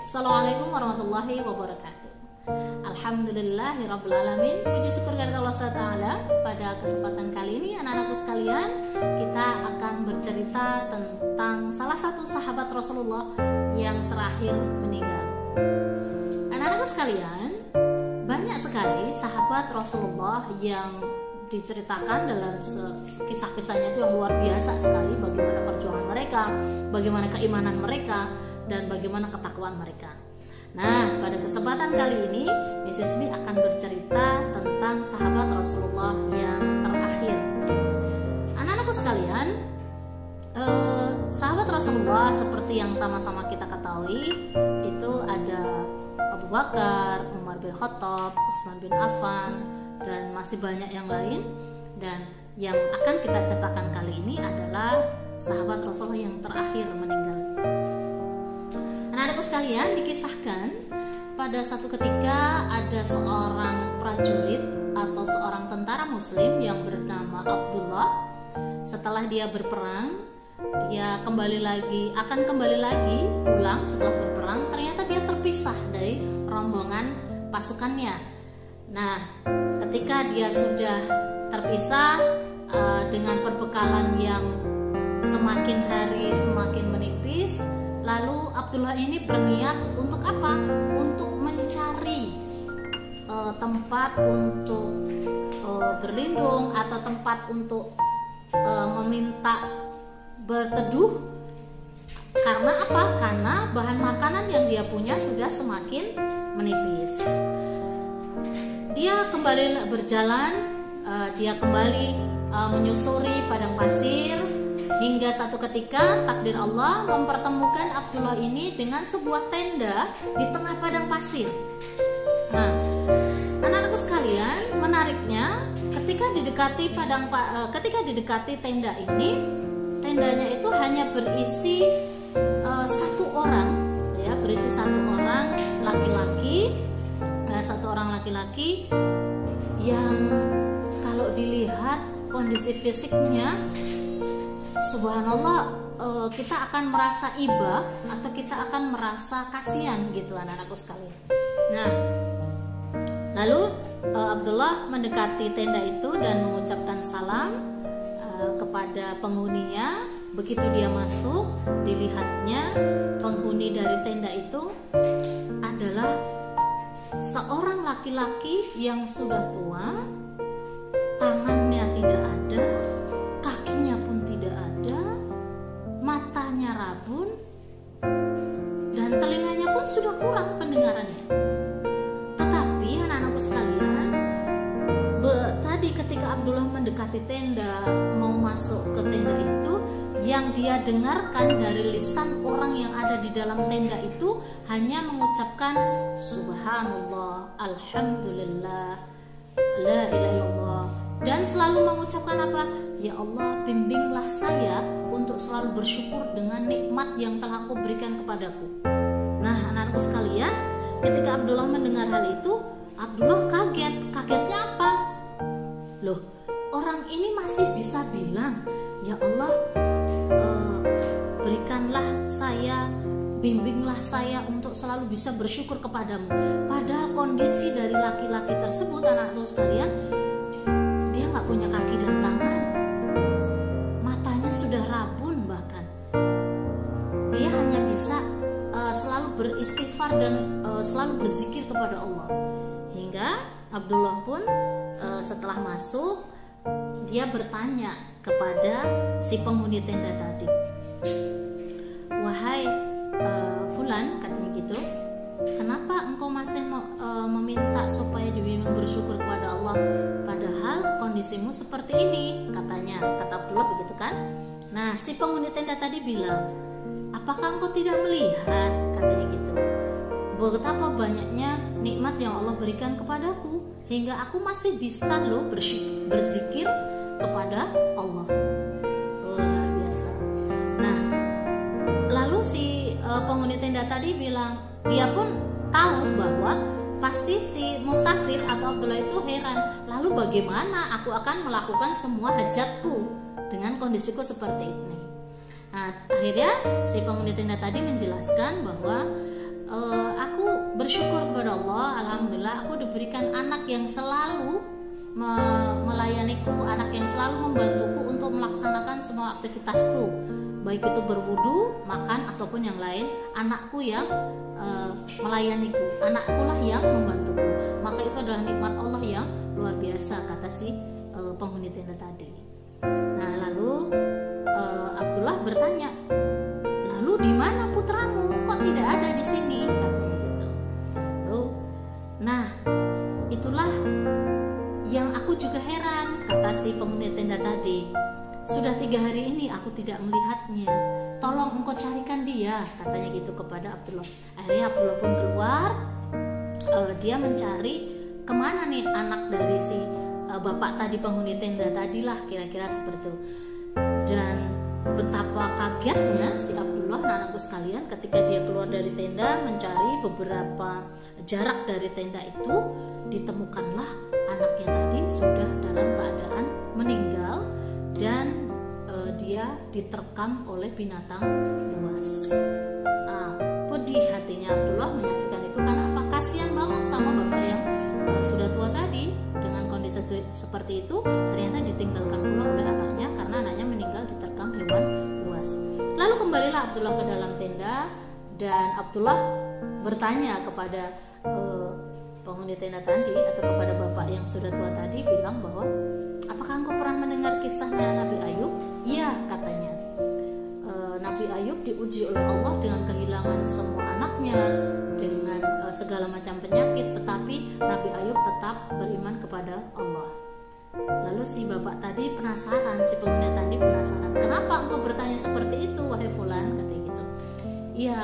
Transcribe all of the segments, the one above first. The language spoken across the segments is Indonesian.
Assalamualaikum warahmatullahi wabarakatuh. Alhamdulillahirrabbilalamin. Puji syukur kepada Allah SWT. Pada kesempatan kali ini anak-anakku sekalian, kita akan bercerita tentang salah satu sahabat Rasulullah yang terakhir meninggal. Anak-anakku sekalian, banyak sekali sahabat Rasulullah yang diceritakan dalam kisah-kisahnya itu yang luar biasa sekali, bagaimana perjuangan mereka, bagaimana keimanan mereka, dan bagaimana ketakwaan mereka. Nah, pada kesempatan kali ini Mrs. Mi akan bercerita tentang sahabat Rasulullah yang terakhir. Anak-anakku sekalian, sahabat Rasulullah seperti yang sama-sama kita ketahui, itu ada Abu Bakar, Umar bin Khattab, Utsman bin Affan, dan masih banyak yang lain. Dan yang akan kita ceritakan kali ini adalah sahabat Rasulullah yang terakhir meninggal. Anak-anakku sekalian, dikisahkan pada satu ketika ada seorang prajurit atau seorang tentara muslim yang bernama Abdullah. Setelah dia berperang, dia akan kembali lagi pulang setelah berperang. Ternyata dia terpisah dari rombongan pasukannya. Nah, ketika dia sudah terpisah dengan perbekalan yang semakin hari semakin menipis, lalu Abdullah ini berniat untuk apa? Untuk mencari tempat untuk berlindung atau tempat untuk meminta berteduh. Karena apa? Karena bahan makanan yang dia punya sudah semakin menipis. Dia kembali berjalan, dia kembali menyusuri padang pasir, hingga satu ketika takdir Allah mempertemukan Abdullah ini dengan sebuah tenda di tengah padang pasir. Nah, anak-anakku sekalian, menariknya ketika didekati tenda ini, tendanya itu hanya berisi satu orang, ya, berisi satu orang laki-laki, yang kalau dilihat kondisi fisiknya, subhanallah, kita akan merasa iba atau kita akan merasa kasihan gitu anak-anakku sekalian. Nah, lalu Abdullah mendekati tenda itu dan mengucapkan salam kepada penghuninya. Begitu dia masuk, dilihatnya penghuni dari tenda itu adalah seorang laki-laki yang sudah tua, tangannya tidak ada, kakinya pun tidak ada, matanya rabun, dan telinganya pun sudah kurang pendengarannya. Tetapi anak-anakku sekalian, tadi ketika Abdullah mendekati tenda, mau masuk ke tenda itu, yang dia dengarkan dari lisan orang yang ada di dalam tenda itu hanya mengucapkan subhanallah, alhamdulillah, la ilaha illallah, dan selalu mengucapkan apa? Ya Allah, bimbinglah saya untuk selalu bersyukur dengan nikmat yang telah Kau berikan kepadaku. Nah, anak-anakku sekalian, ketika Abdullah mendengar hal itu, Abdullah kaget. Kagetnya apa? Loh, orang ini masih bisa bilang, ya Allah, berikanlah saya, bimbinglah saya untuk selalu bisa bersyukur kepadamu. Padahal kondisi dari laki-laki tersebut, anak-anakku sekalian, dia nggak punya kaki dan tangan, matanya sudah rabun, bahkan dia hanya bisa selalu beristighfar dan selalu berzikir kepada Allah. Hingga Abdullah pun setelah masuk, dia bertanya kepada si penghuni tenda tadi, wahai Fulan, katanya gitu, kenapa engkau masih meminta supaya dibimbing bersyukur kepada Allah, padahal kondisimu seperti ini, katanya, kata Abdullah begitu kan. Nah, si penghuni tenda tadi bilang, apakah engkau tidak melihat, katanya gitu, betapa banyaknya nikmat yang Allah berikan kepadaku, hingga aku masih bisa loh berzikir kepada Allah. Luar biasa. Nah, lalu si penghuni tenda tadi bilang, dia pun tahu bahwa pasti si musafir atau Abdullah itu heran, lalu bagaimana aku akan melakukan semua hajatku dengan kondisiku seperti ini. Nah, akhirnya si penghuni tenda tadi menjelaskan bahwa aku bersyukur kepada Allah, alhamdulillah aku diberikan anak yang selalu melayaniku, anak yang selalu membantuku untuk melaksanakan semua aktivitasku, baik itu berwudu, makan ataupun yang lain. Anakku yang melayaniku, anakku lah yang membantuku. Maka itu adalah nikmat Allah yang luar biasa, kata si penghuni tenda tadi. Nah, lalu Abdullah bertanya, lalu di mana putramu? Kok tidak ada di sini? Katanya gitu. Lalu, nah itulah yang aku juga heran, kata si penghuni tenda tadi. Sudah 3 hari ini aku tidak melihatnya. Tolong engkau carikan dia, katanya gitu kepada Abdullah. Akhirnya Abdullah pun keluar. Dia mencari kemana nih anak dari si bapak tadi, penghuni tenda tadilah, kira-kira seperti itu. Dan betapa kagetnya si Abdullah, anakku sekalian, ketika dia keluar dari tenda mencari beberapa jarak dari tenda itu, ditemukanlah anaknya tadi sudah dalam keadaan meninggal dan dia diterkam oleh binatang buas. Pedih hatinya Abdullah menyaksikan itu, karena apa? Kasihan banget sama bapak yang sudah tua tadi dengan kondisi seperti itu, ternyata ditinggalkan pula oleh anaknya karena anaknya meninggal diterkam hewan buas. Lalu kembalilah Abdullah ke dalam tenda dan Abdullah bertanya kepada penghuni tenda tadi atau kepada bapak yang sudah tua tadi, bilang bahwa apakah engkau pernah mendengar kisahnya Nabi Ayub? Iya, katanya. Nabi Ayub diuji oleh Allah dengan kehilangan semua anaknya, dengan segala macam penyakit, tetapi Nabi Ayub tetap beriman kepada Allah. Lalu si bapak tadi penasaran, si penghuni tadi penasaran, kenapa engkau bertanya seperti itu, wahai fulan, katanya gitu. Iya,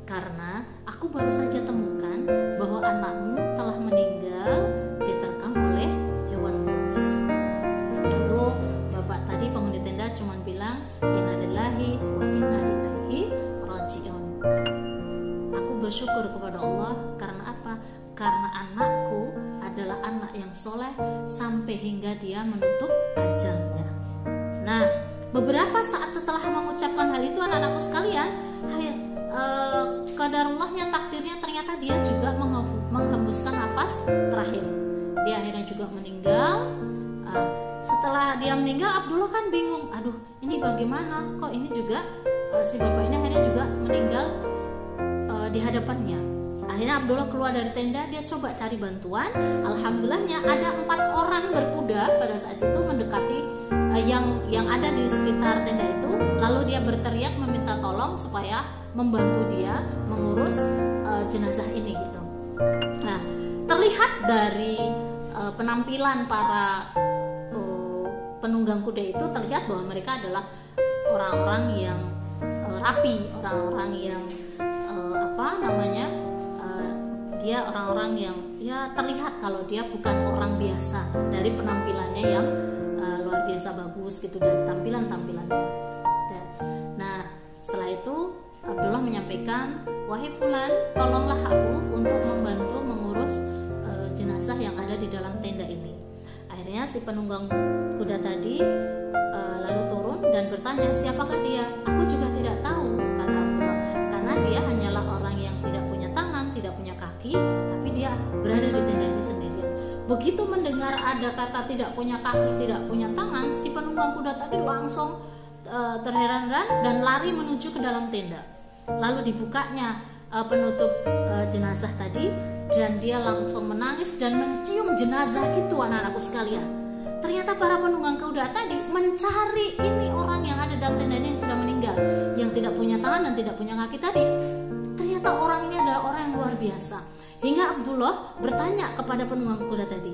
karena aku baru saja temukan bahwa anakmu telah meninggal diterkam oleh hewan buas. Lalu bapak tadi penghuni tenda cuma bilang, inna lillahi wa inna ilaihi raji'un. Aku bersyukur kepada Allah karena apa? Karena anakku adalah anak yang soleh sampai hingga dia menutup ajalnya. Nah, beberapa saat setelah mengucapkan hal itu, anak-anakku sekalian, qadarullahnya, takdirnya, ternyata dia juga menghembuskan nafas terakhir. Dia akhirnya juga meninggal. Setelah dia meninggal, Abdullah kan bingung, aduh ini bagaimana, kok ini juga si bapak ini akhirnya juga meninggal di hadapannya. Akhirnya Abdullah keluar dari tenda, dia coba cari bantuan. Alhamdulillahnya ada 4 orang berkuda pada saat itu mendekati yang ada di sekitar tenda itu. Lalu dia berteriak meminta tolong supaya membantu dia mengurus jenazah ini gitu. Nah, terlihat dari penampilan para penunggang kuda itu, terlihat bahwa mereka adalah orang-orang yang rapi, orang-orang yang dia orang-orang yang ya terlihat kalau dia bukan orang biasa dari penampilannya yang luar biasa bagus gitu, dan tampilannya. Nah, setelah itu Abdullah menyampaikan, wahai fulan, tolonglah aku untuk membantu mengurus jenazah yang ada di dalam tenda ini. Akhirnya si penunggang kuda tadi lalu turun dan bertanya, siapakah dia? Aku juga tidak tahu, kata Abdullah, karena dia hanyalah orang yang tidak punya tangan, tidak punya kaki, tapi dia berada di tenda ini sendirian. Begitu mendengar ada kata tidak punya kaki, tidak punya tangan, si penunggang kuda tadi langsung terheran-heran dan lari menuju ke dalam tenda. Lalu dibukanya penutup jenazah tadi, dan dia langsung menangis dan mencium jenazah itu, anak-anakku sekalian. Ternyata para penunggang kuda tadi mencari ini orang yang ada dalam tenda ini yang sudah meninggal, yang tidak punya tangan dan tidak punya kaki tadi. Ternyata orang ini adalah orang yang luar biasa. Hingga Abdullah bertanya kepada penunggang kuda tadi,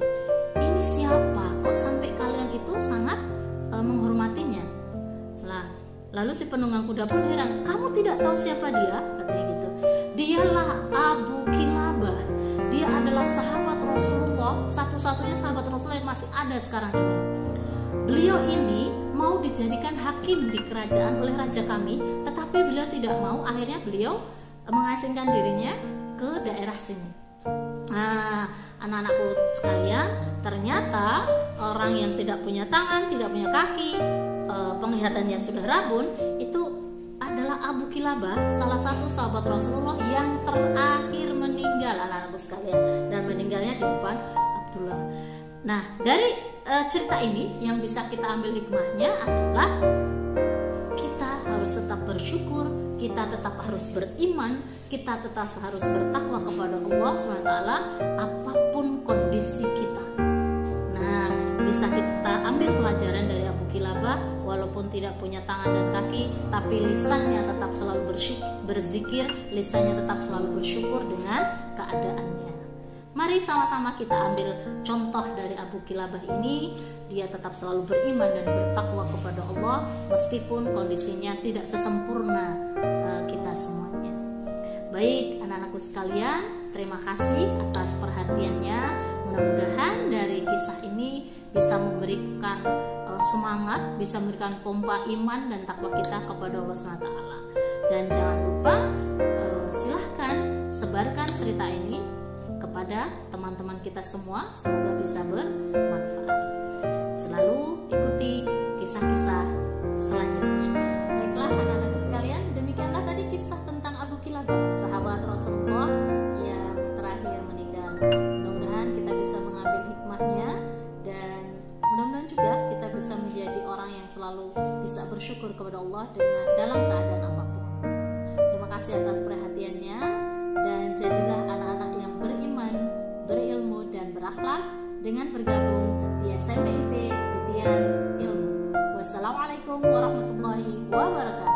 ini siapa? Kok sampai kalian itu sangat menghormatinya? Lalu si penunggang kuda pun heran, kamu tidak tahu siapa dia? Katanya gitu. Dialah Abu Kilabah. Dia adalah sahabat Rasulullah, satu-satunya sahabat Rasulullah yang masih ada sekarang ini. Beliau ini mau dijadikan hakim di kerajaan oleh raja kami, tetapi beliau tidak mau. Akhirnya beliau mengasingkan dirinya ke daerah sini. Nah, anak-anakku sekalian, ternyata orang yang tidak punya tangan, tidak punya kaki, penglihatannya sudah rabun, itu adalah Abu Kilabah salah satu sahabat Rasulullah yang terakhir meninggal, anak-anakku sekalian, dan meninggalnya di depan Abdullah. Nah, dari cerita ini yang bisa kita ambil hikmahnya adalah kita harus tetap bersyukur, kita tetap harus beriman, kita tetap harus bertakwa kepada Allah SWT apapun kondisi kita. Nah, bisa kita ambil pelajaran dari Abu Kilabah, walaupun tidak punya tangan dan kaki, tapi lisannya tetap selalu berzikir, lisannya tetap selalu bersyukur dengan keadaannya. Mari sama-sama kita ambil contoh dari Abu Kilabah ini. Dia tetap selalu beriman dan bertakwa kepada Allah meskipun kondisinya tidak sesempurna kita semuanya. Baik anak-anakku sekalian, terima kasih atas perhatiannya. Mudah-mudahan dari kisah ini bisa memberikan semangat, bisa memberikan pompa iman dan takwa kita kepada Allah SWT. Dan jangan lupa silahkan sebarkan cerita ini kepada teman-teman kita semua, semoga bisa bermanfaat. Selalu ikuti kisah-kisah selanjutnya. Baiklah anak-anak sekalian, demikianlah tadi kisah tentang Abu Kilabah, sahabat Rasulullah yang terakhir meninggal. Mudah-mudahan kita bisa mengambil hikmahnya, dan mudah-mudahan juga kita bisa menjadi orang yang selalu bisa bersyukur kepada Allah dalam keadaan apapun. Terima kasih atas perhatiannya, dan jadilah anak-anak yang beriman, berilmu, dan berakhlak dengan bergabung di SMPIT Titian Ilmu. Wassalamualaikum warahmatullahi wabarakatuh.